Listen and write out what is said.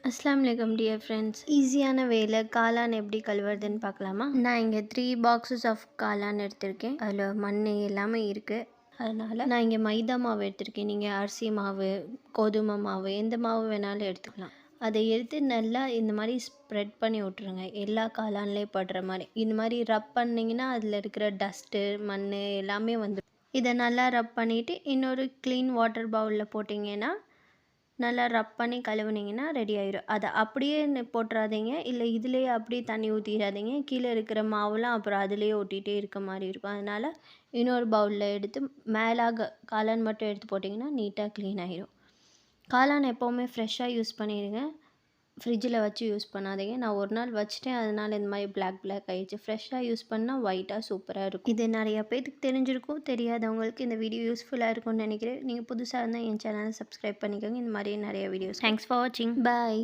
அஸ்ஸலாமு அலைக்கும் dear friends. ஈஸியான வேல காளான் எப்படி கழுவுறதுன்னு பார்க்கலாமா? நான் இங்கே 3 பாக்ஸஸ் ஆஃப் காளான் எடுத்திருக்கேன். அதில் மண் எல்லாமே இருக்குது. அதனால் நான் இங்கே மைதா மாவு எடுத்திருக்கேன். நீங்கள் அரிசி மாவு, கோதுமை மாவு எந்த மாவு வேணாலும் எடுத்துக்கலாம். அதை எடுத்து நல்லா இந்த மாதிரி ஸ்ப்ரெட் பண்ணி விட்ருங்க. எல்லா காளான்லேயும் படுற மாதிரி. இந்த மாதிரி ரப் பண்ணிங்கன்னா அதில் இருக்கிற டஸ்ட்டு மண் எல்லாமே வந்து இதை நல்லா ரப் பண்ணிவிட்டு இன்னொரு க்ளீன் வாட்டர் பவுலில் போட்டிங்கன்னா நல்லா ரப் பண்ணி கழுவுனீங்கன்னா ரெடி ஆயிடும். அதை அப்படியே போட்டுறாதீங்க, இல்லை இதுலேயே அப்படியே தண்ணி ஊற்றிடாதீங்க. கீழே இருக்கிற மாவுலாம் அப்புறம் அதுலேயே ஒட்டிகிட்டே இருக்க மாதிரி இருக்கும். அதனால் இன்னொரு பவுலில் எடுத்து மேலாக காளான் மட்டும் எடுத்து போட்டிங்கன்னா நீட்டாக க்ளீன் ஆகிடும். காளான் எப்போவுமே ஃப்ரெஷ்ஷாக யூஸ் பண்ணிடுங்க, ஃப்ரிட்ஜில் வச்சு யூஸ் பண்ணாதீங்க. நான் ஒரு நாள் வச்சுட்டேன், அதனால் இந்த மாதிரி பிளாக் ஆகிடுச்சு. ஃப்ரெஷ்ஷாக யூஸ் பண்ணால் ஒயிட்டாக சூப்பராக இருக்கும். இது நிறையா பேருக்கு தெரிஞ்சிருக்கும். தெரியாதவங்களுக்கு இந்த வீடியோ யூஸ்ஃபுல்லாக இருக்கும்னு நினைக்கிறேன். நீங்கள் புதுசாக இருந்தால் என் சேனலை சப்ஸ்கிரைப் பண்ணிக்கோங்க. இந்த மாதிரி நிறைய வீடியோஸ். தேங்க்ஸ் ஃபார் வாட்சிங். பாய்.